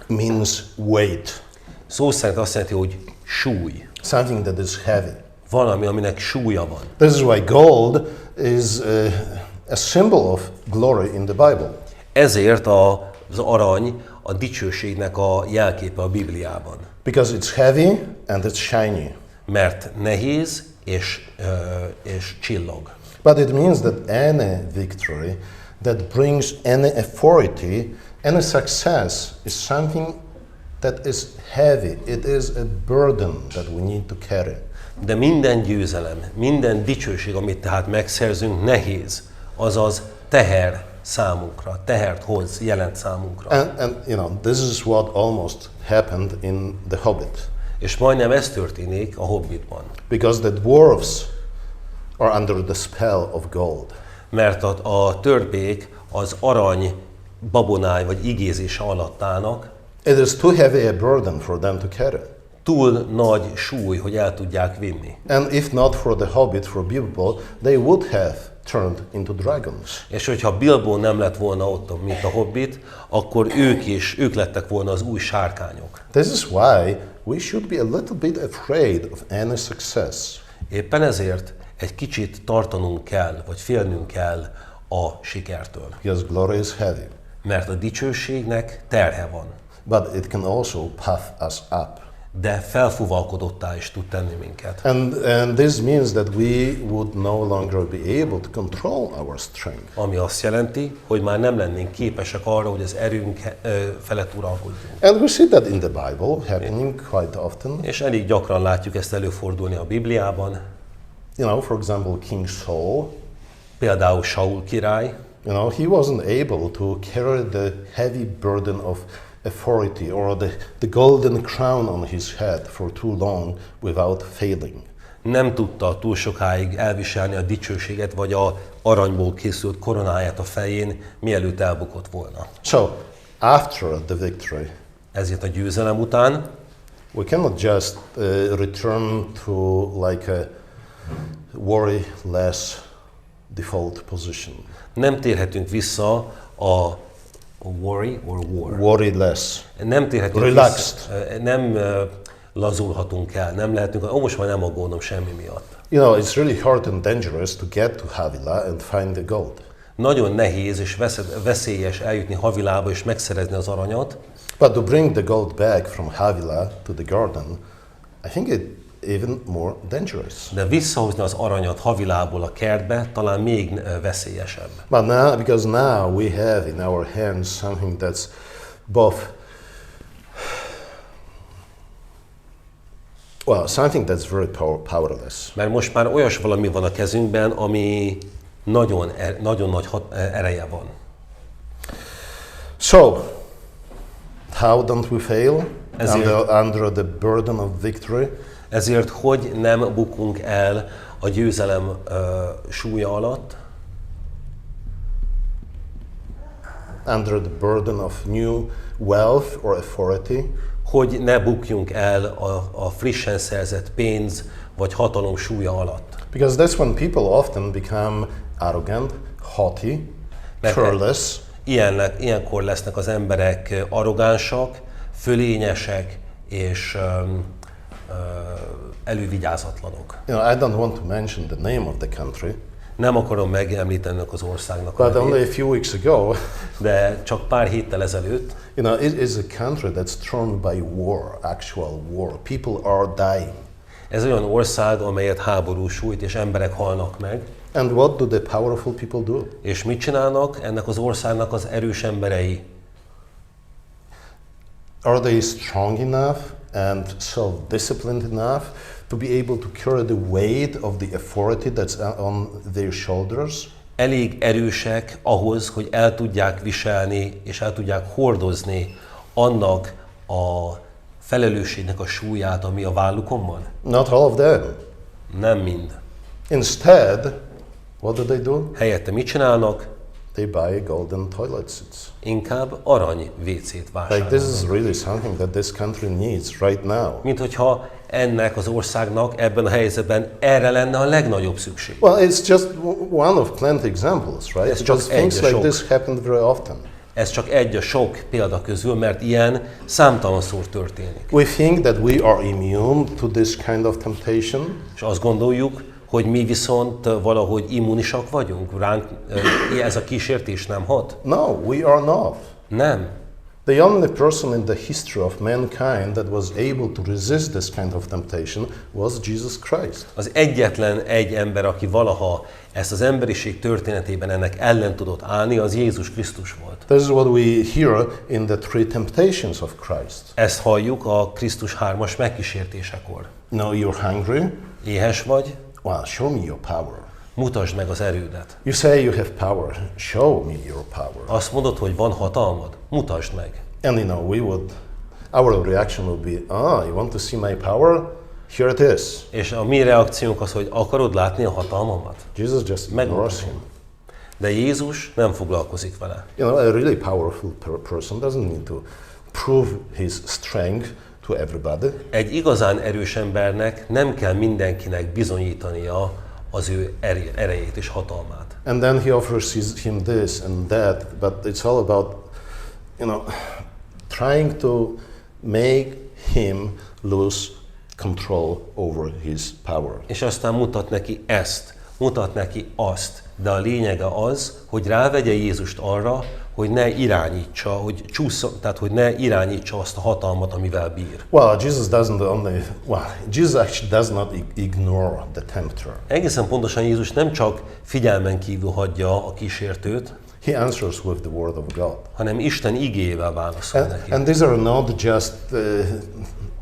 means weight, szó szerint azt jelenti, hogy súly. something that is heavy. Valami, aminek súlya van. This is why gold is a symbol of glory in the Bible. Ezért az arany a dicsőségnek a jelképe a Bibliában. Because it's heavy and it's shiny. Mert nehéz és csillog. But it means that any victory that brings any authority Any success is something that is heavy. It is a burden that we need to carry. De minden győzelem, minden dicsőség, amit tehát megszerzünk, nehéz, azaz teher számunkra, tehert hoz, jelent számunkra. And you know, this is what almost happened in The Hobbit. És majdnem ez történik a Hobbitban. Because the dwarves are under the spell of gold. Mert a törpék az arany babonáj vagy igézése alatt állnak. It is too heavy a burden for them to carry. Túl nagy súly, hogy el tudják vinni. And if not for the Hobbit, for Bilbo, they would have turned into dragons. És hogyha Bilbo nem lett volna ott, mint a Hobbit, akkor ők lettek volna az új sárkányok. This is why we should be a little bit afraid of any success. Éppen ezért egy kicsit tartanunk kell, vagy félnünk kell a sikertől. Because glory is heavy. Mert a dicsőségnek terhe van. But it can also puff us up. De felfuvalkodottá is tud tenni minket. And this means that we would no longer be able to control our strength. Ami azt jelenti, hogy már nem lennénk képesek arra, hogy az erőnk felett uralkodjunk. And we see that in the Bible happening quite often. És elég gyakran látjuk ezt előfordulni a Bibliában. You know, for example, King Saul. Például Saul király. You know, he wasn't able to carry the heavy burden of authority or the golden crown on his head for too long without failing. Nem tudta túl sokáig elviselni a dicsőséget, vagy a aranyból készült koronáját a fején, mielőtt elbukott volna. So, after the victory, ezért a győzelem után we cannot just return to like a worry-less default position. Nem térhetünk vissza a worry or war. Worry less. Nem térhetünk relaxed. Vissza, nem lazulhatunk el, nem lehetünk, most már nem aggódom semmi miatt. You know, it's really hard and dangerous to get to Havila and find the gold. Nagyon nehéz és veszélyes eljutni Havilába és megszerezni az aranyat. But to bring the gold back from Havila to the garden, I think it even more dangerous. De visszahozni az aranyat Havilából a kertbe talán még veszélyesebb. But now, because now we have in our hands something that's both, well, something that's very powerless. Mert most már olyas valami van a kezünkben, ami nagyon nagy ereje van. So, how don't we fail under the burden of victory? Ezért hogy nem bukunk el a győzelem súlya alatt? Under the burden of new wealth or authority? Hogy ne bukjunk el a frissen szerzett pénz vagy hatalom súlya alatt. Because that's when people often become arrogant, haughty, careless. Ilyenkor lesznek az emberek arrogánsak, fölényesek és elővigyázatlanok. You know, I don't want to mention the name of the country. Nem akarom megemlíteni az országnak But only a few weeks ago, de csak pár héttel ezelőtt, you know, it is a country that's torn by war, actual war. People are dying. Ez olyan ország, amelyet háború sújt, és emberek halnak meg. And what do the powerful people do? És mit csinálnak ennek az országnak az erős emberei? Are they strong enough and self-disciplined enough to be able to carry the weight of the authority that's on their shoulders? Elég erősek ahhoz, hogy el tudják viselni és el tudják hordozni annak a felelősségnek a súlyát, ami a vállukon van? Not all of them. Nem mind. Instead, what do? Helyette mit csinálnak? They buy golden toilet seats. Inkább arany WC-t vásárolnak. Like this is really something that this country needs right now. Mint hogyha ennek az országnak ebben a helyzetben erre lenne a legnagyobb szükség. Well, it's just one of plenty examples, right? Ez csak Because things egy like sok. this happen very often. Ez csak egy a sok példa közül, mert ilyen számtalanszor történik. We think that we are immune to this kind of temptation. És azt gondoljuk, hogy mi viszont valahogy immunisak vagyunk, ránk ez a kísértés nem hat? No, we are not. Nem. The only person in the history of mankind that was able to resist this kind of temptation was Jesus Christ. Az egyetlen egy ember, aki valaha ezt az emberiség történetében ennek ellen tudott állni, az Jézus Krisztus volt. This is what we hear in the three temptations of Christ. Ezt halljuk a Krisztus 3-as megkísértésekor. Now you're hungry? Éhes vagy? Well, show me your power. Mutasd meg az erődet. You say you have power. Show me your power. Azt mondod, hogy van hatalmad? Mutasd meg. And our reaction would be, you want to see my power? Here it is. És a mi reakciónk az, hogy akarod látni a hatalmamat? Jesus just ignores him. De Jézus nem foglalkozik vele. You know, a really powerful person doesn't need to prove his strength to everybody. Egy igazán erős embernek nem kell mindenkinek bizonyítania az ő erejét és hatalmát. And then he offers him this and that, but it's all about, trying to make him lose control over his power. És aztán mutat neki ezt, mutat neki azt, de a lényege az, hogy rávegye Jézust arra, hogy ne irányítsa, hogy ne irányítsa azt a hatalmat, amivel bír. Jesus actually does not ignore the tempter. Egészen pontosan Jézus nem csak figyelmen kívül hagyja a kísértőt, He answers with the word of God. hanem Isten igéjével válaszol neki. And these are not just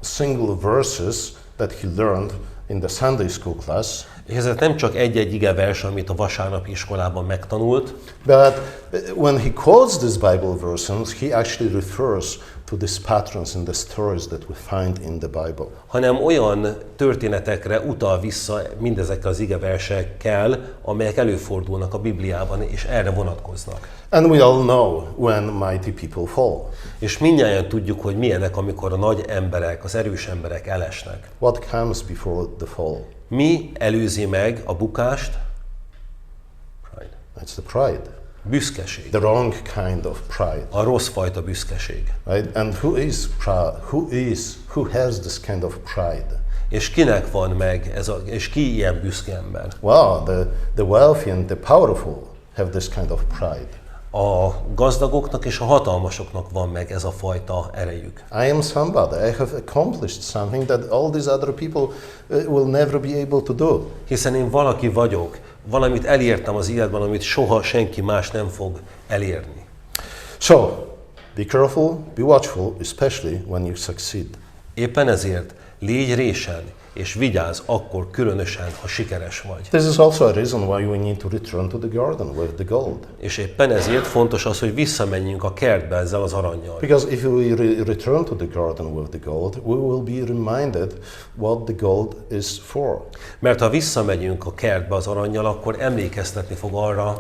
single verses that he learned in the Sunday school class. És ez nem csak egy-egy igevers, amit a vasárnapi iskolában megtanult, but when he quotes these Bible verses, he actually refers to these patterns in the stories that we find in the Bible. hanem olyan történetekre utal vissza mindezekkel az igeversekkel, amelyek előfordulnak a Bibliában, és erre vonatkoznak. And we all know when mighty people fall. És mindnyájan tudjuk, hogy milyenek, amikor a nagy emberek, az erős emberek elesnek. What comes before the fall? Mi előzi meg a bukást? Pride. It's the pride. Büszkeség. The wrong kind of pride. A rossz fajta büszkeség. Right? And who is proud? Who has this kind of pride? És kinek van meg és ki ilyen büszke ember? Well, the wealthy and the powerful have this kind of pride. A gazdagoknak és a hatalmasoknak van meg ez a fajta erejük. I am somebody. I have accomplished something that all these other people will never be able to do. Hiszen én valaki vagyok, valamit elértem az életben, amit soha senki más nem fog elérni. So, be careful, be watchful, especially when you succeed. Éppen ezért légy résen, és vigyázz akkor különösen, ha sikeres vagy. This is also a reason why we need to return to the garden with the gold. És éppen ezért fontos az, hogy visszamenjünk a kertbe ezzel az arannyal. Because if we return to the garden with the gold, we will be reminded what the gold is for. Mert ha visszamegyünk a kertbe az arannyal, akkor emlékeztetni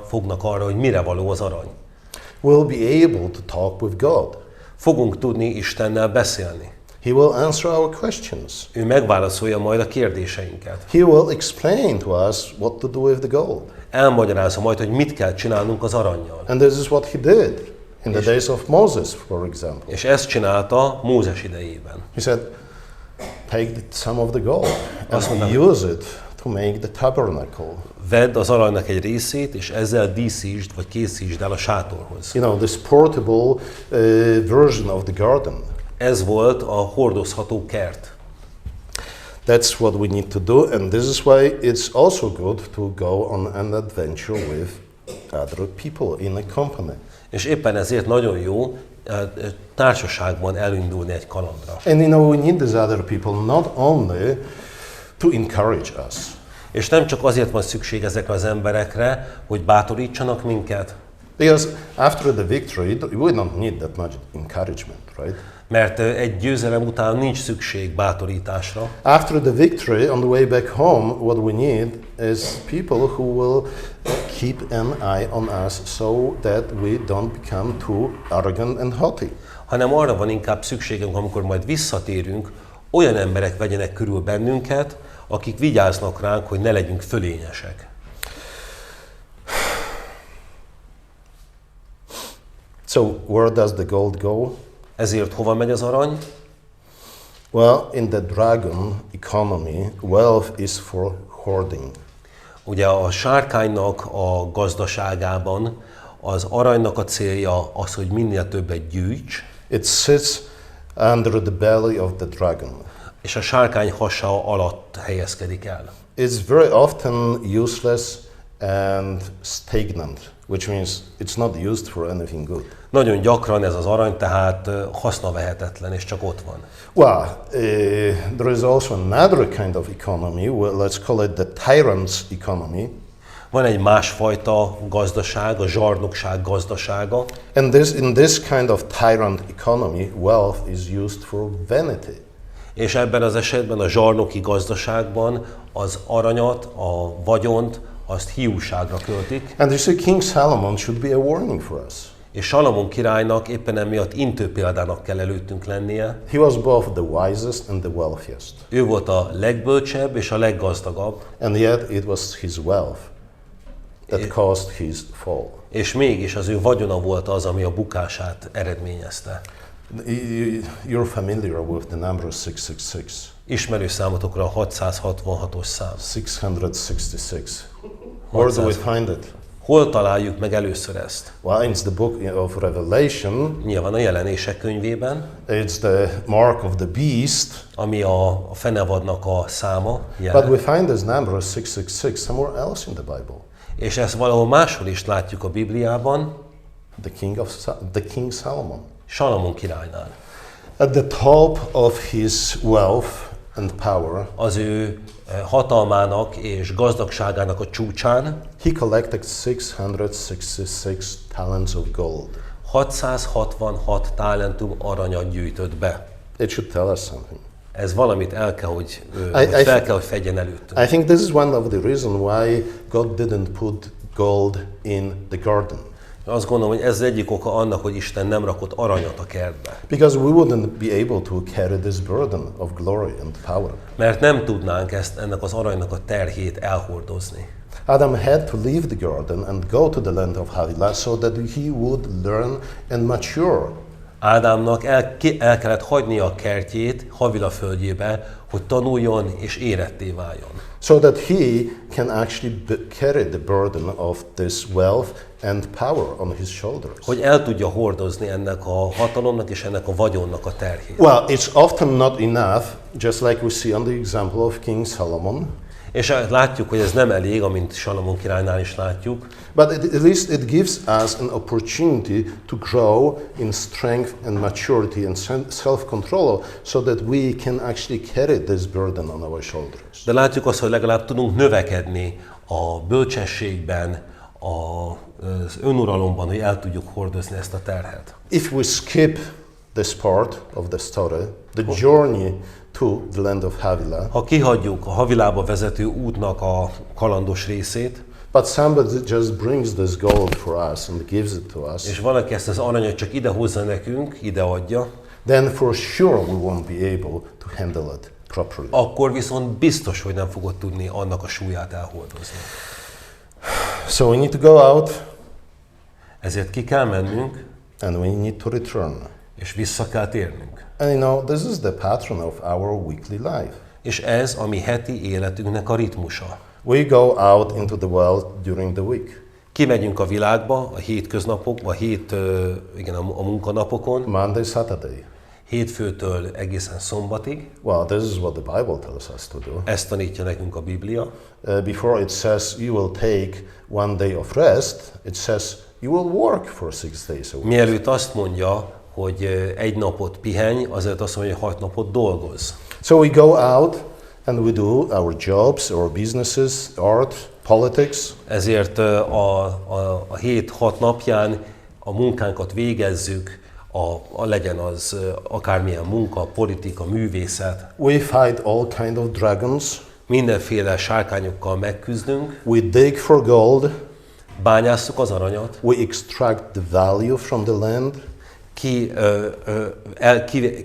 fognak arra, hogy mire való az arany. We'll be able to talk with God. Fogunk tudni Istennel beszélni. He will answer our questions. Ő megválaszolja majd a kérdéseinket. He will explain to us what to do with the gold. Elmagyarázza majd, hogy mit kell csinálnunk az arannyal. And this is what he did in the days of Moses, for example. És ezt csinálta Mózes idejében. He said, take some of the gold and use it to make the tabernacle. Vedd az aranynak egy részét, és ezzel díszítsd, vagy készítsd el a sátorhoz. This portable version of the garden. Ez volt a hordozható kert. That's what we need to do, and this is why it's also good to go on an adventure with other people in a company. És éppen ezért nagyon jó társaságban elindulni egy kalandra. And we need these other people not only to encourage us. És nem csak azért van szükség ezekre az emberekre, hogy bátorítsanak minket. Because after the victory, we don't need that much encouragement, right? Mert egy győzelem után nincs szükség bátorításra. After the victory, on the way back home, what we need is people who will keep an eye on us so that we don't become too arrogant and haughty. Hanem arra van inkább szükségünk, amikor majd visszatérünk, olyan emberek vegyenek körül bennünket, akik vigyáznak ránk, hogy ne legyünk fölényesek. So, where does the gold go? Ezért hova megy az arany? Well, in the dragon economy, wealth is for hoarding. Ugye a sárkánynak a gazdaságában az aranynak a célja az, hogy minél többet gyűjts. It sits under the belly of the dragon. És a sárkány hasa alatt helyezkedik el. It's very often useless and stagnant, which means it's not used for anything good. Nagyon gyakran ez az arany tehát hasznavehetetlen, és csak ott van. Well, there is also another kind of economy, let's call it the tyrant's economy. Van egy másfajta gazdaság, a zsarnokság gazdasága. And in this kind of tyrant economy, wealth is used for vanity. És ebben az esetben a zsarnoki gazdaságban az aranyat, a vagyont, azt hiúságra költik. And you see, King Solomon should be a warning for us. És Salamon királynak éppen emiatt intő példának kell előttünk lennie. He was both the wisest and the wealthiest. Ő volt a legbölcsebb és a leggazdagabb. And yet it was his wealth that caused his fall. És mégis az ő vagyona volt az, ami a bukását eredményezte. You're familiar with the number 666. Ismerő számotokra a 666-os szám. 666. Where do we find it? Hol találjuk meg először ezt? Well, it's the book of Revelation. Nyilván a Jelenések könyvében. It's the mark of the beast. Ami a fenevadnak a száma. But we find this number 666 somewhere else in the Bible. És ezt valahol máshol is látjuk a Bibliában. The King Solomon. Salamon királynál. At the top of his wealth and power, az ő hatalmának és gazdagságának a csúcsán, he collected 666 talents of gold. 666 talentum aranyat gyűjtött be. It should tell us something. Ez valamit el kell, hogy fedjen előttünk. I think this is one of the reasons why God didn't put gold in the garden. Azt gondolom, hogy ez egyik oka annak, hogy Isten nem rakott aranyat a kertbe. Because we wouldn't be able to carry this burden of glory and power. Mert nem tudnánk ennek az aranynak a terhét elhordozni. Adam had to leave the garden and go to the land of Havilah so that he would learn and mature. Ádámnak el kellett hagynia a kertjét Havila földjébe, hogy tanuljon és éretté váljon. So that he can actually carry the burden of this wealth and power on his shoulders. Hogy el tudja hordozni ennek a hatalomnak és ennek a vagyonnak a terhét. Well, it's often not enough, just like we see on the example of King Solomon. És látjuk, hogy ez nem elég, amint Salamon királynál is látjuk. But at least it gives us an opportunity to grow in strength and maturity and self-control so that we can actually carry this burden on our shoulders. De látjuk azt, hogy legalább tudunk növekedni a bölcsességben, az önuralomban, hogy el tudjuk hordozni ezt a terhet. If we skip this part of the story, the journey to the land of Havilah. Ha kihagyjuk a Havilába vezető útnak a kalandos részét, but somebody just brings this gold for us and gives it to us. És valaki ezt az aranyat csak ide hozza nekünk, ide adja. Then for sure we won't be able to handle it properly. Akkor viszont biztos, hogy nem fogod tudni annak a súlyát elhordozni. So we need to go out. Ezért ki kell mennünk. And we need to return. És vissza kell térnünk. And you know, this is the pattern of our weekly life. És ez a mi heti életünknek a ritmusa. We go out into the world during the week. Kimegyünk a világba a hétköznapokban, a munkanapokon. Monday, Saturday. Hétfőtől egészen szombatig. Well, this is what the Bible tells us to do. Ezt tanítja nekünk a Biblia. Before it says you will take one day of rest, it says you will work for 6 days a week. Mielőtt azt mondja, hogy egy napot pihenj, azért azt mondja, hogy 6 napot dolgozz. So we go out and we do our jobs, our businesses, art, politics. Ezért a 7-6 napján a munkánkat végezzük, legyen az akármilyen munka, politika, művészet. We fight all kind of dragons. Mindenféle sárkányokkal megküzdünk. We dig for gold. Bányásszuk az aranyat. We extract the value from the land.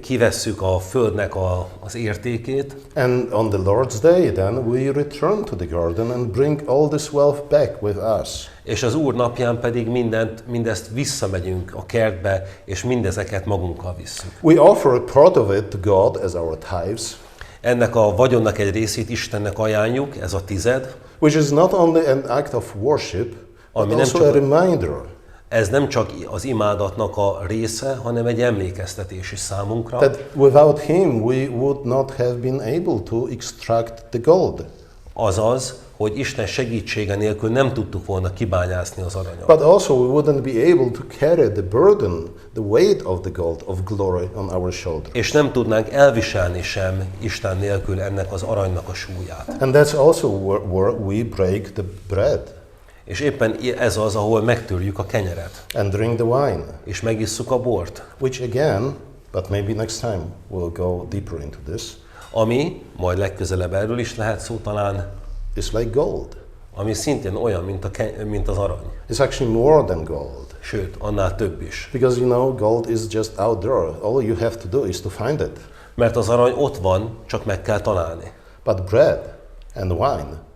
Kivesszük a földnek az értékét. And on the Lord's day, then we return to the garden and bring all this wealth back with us. És az Úr napján pedig mindezt visszamegyünk a kertbe, és mindezeket magunkkal visszük. We offer a part of it to God as our tithes. Ennek a vagyonnak egy részét Istennek ajánljuk, ez a tized. Which is not only an act of worship, but also a reminder. Ez nem csak az imádatnak a része, hanem egy emlékeztetés is számunkra. That without him we would not have been able to extract the gold. Azaz, hogy Isten segítsége nélkül nem tudtuk volna kibányászni az aranyat. But also we wouldn't be able to carry the burden, the weight of the gold of glory on our shoulders. És nem tudnánk elviselni sem Isten nélkül ennek az aranynak a súlyát. And that's also where we break the bread. És éppen ez az, ahol megtörjük a kenyeret. And drink the wine. És megisszuk a bort. Which again, but maybe next time we'll go deeper into this. Ami, majd legközelebb erről is lehet szó talán, is like gold. Ami szintén olyan, mint az arany. It's actually more than gold. Sőt, annál több is. Because gold is just out there. All you have to do is to find it. Mert az arany ott van, csak meg kell találni. But bread and wine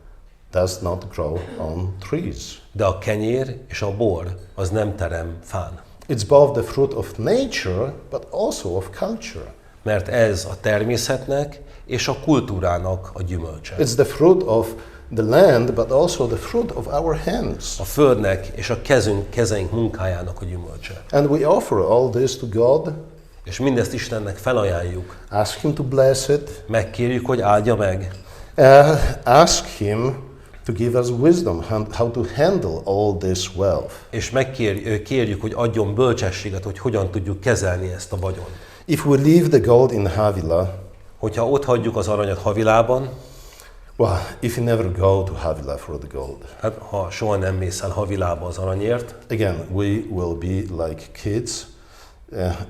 does not grow on trees. De a kenyér és a bor az nem terem fán. It's both the fruit of nature, but also of culture. Mert ez a természetnek és a kultúrának a gyümölcse. It's the fruit of the land, but also the fruit of our hands. A földnek és a kezeink munkájának a gyümölcse. And we offer all this to God. És mindezt Istennek felajánljuk. Ask him to bless it. Megkérjük, hogy áldja meg. Ask him to give us wisdom how to handle all this wealth. És kérjük, hogy adjon bölcsességet, hogy hogyan tudjuk kezelni ezt a vagyont. If we leave the gold in Havila, hogyha ott hagyjuk az aranyat Havilában, well, if you never go to Havila for the gold, hát ha soha nem mész el Havilába az aranyért, again, we will be like kids,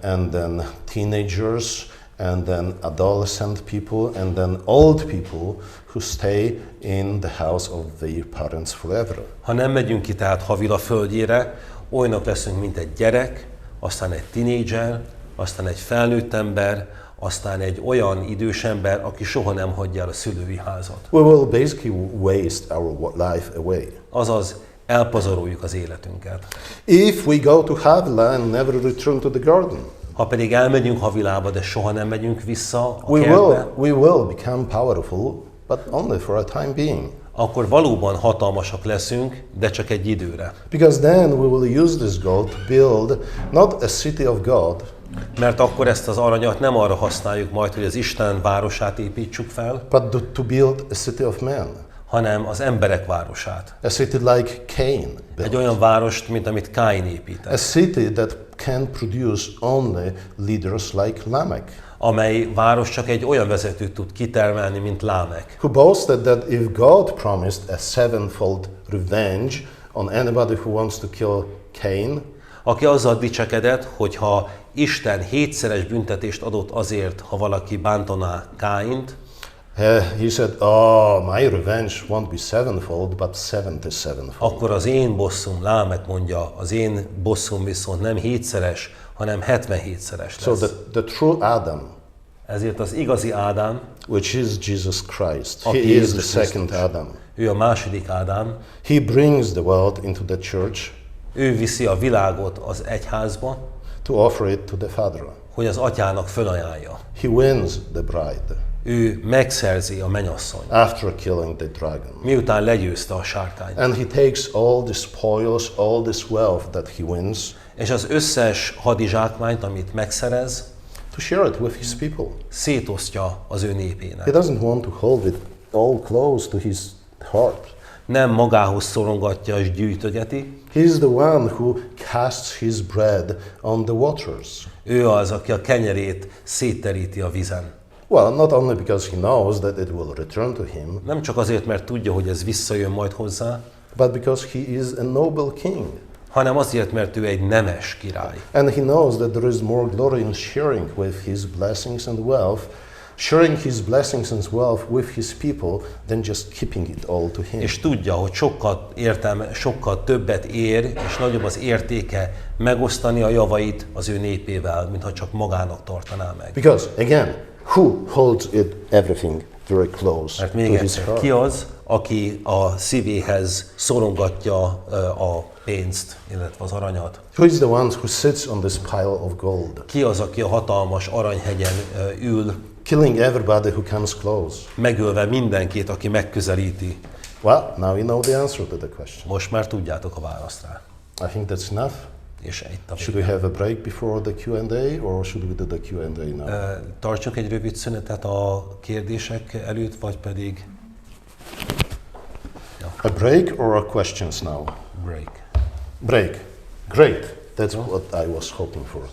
and then teenagers, and then adolescent people, and then old people who stay in the house of their parents forever. Ha nem megyünk ki tehát Havila földjére, olyanok leszünk, mint egy gyerek, aztán egy tinédzser, aztán egy felnőtt ember, aztán egy olyan idős ember, aki soha nem hagyja el a szülői házat. We will basically waste our life away. Azaz, elpazaroljuk az életünket. If we go to Havila and never return to the garden, ha pedig elmegyünk Havilába, de soha nem megyünk vissza a kertbe, we will become powerful, but only for a time being. Akkor valóban hatalmasak leszünk, de csak egy időre. Because then we will use this gold to build not a city of God, mert akkor ezt az aranyat nem arra használjuk majd, hogy az Isten városát építsük fel, but to build a city of man. hanem az emberek városát. A city like Cain built. Egy olyan várost, mint amit Káin épített. A city that can produce only leaders like Lamech. Amely város csak egy olyan vezetőt tud kitermelni, mint Lámek. Who boasted that if God promised a sevenfold revenge on anybody who wants to kill Cain, aki azzal dicsekedett, hogy ha Isten 7-szeres büntetést adott azért, ha valaki bántaná Káint, he said, "Oh, my revenge won't be sevenfold, but 77fold." Akkor az én bosszum, Lámek mondja, az én bosszum viszont nem 7-szeres, hanem 77-szeres lesz. So the true Adam, ezért az igazi Ádám, which is Jesus Christ, he is the second Adam. Ő a második Ádám. He brings the world into the church. Ő viszi a világot az egyházba, to offer it to the Father. Hogy az atyának fölajánlja. He wins the bride. Ő megszerzi a mennyasszonyt. After killing the dragon. Miután legyőzte a sárkányt. And he takes all the spoils, all this wealth that he wins. És az összes hadizsákmányt, amit megszerez, to share it with his people. Szétosztja az ő népének. He doesn't want to hold it all close to his heart. Nem magához szorongatja és gyűjtögeti. He is the one who casts his bread on the waters. Ő az, aki a kenyerét szétteríti a vizen. Well, not only because he knows that it will return to him. Nem csak azért, mert tudja, hogy ez visszajön majd hozzá. But because he is a noble king. Hanem azért, mert ő egy nemes király. And he knows that there is more glory in sharing with his blessings and wealth, sharing his blessings and wealth with his people, than just keeping it all to him. És tudja, hogy sokkal többet ér, és nagyobb az értéke megosztani a javait az ő népével, mintha csak magának tartaná meg. Because, again, who holds it everything very close mert to még his egyszer, heart? ki az, aki a szívéhez szorongatja a pénzt, illetve az aranyat? Who is the one who sits on this pile of gold? Ki az, aki a hatalmas aranyhegyen ül, killing everybody who comes close? megölve mindenkit, aki megközelíti? Well, now you know the answer to the question. Most már tudjátok a választ rá. I think that's enough. és itt a Should we have a break before the Q&A, or should we do the Q&A now? Tartsunk egy rövid szünetet a kérdések előtt, vagy pedig... A break or a questions now? Break. Break. Great. That's what I was hoping for.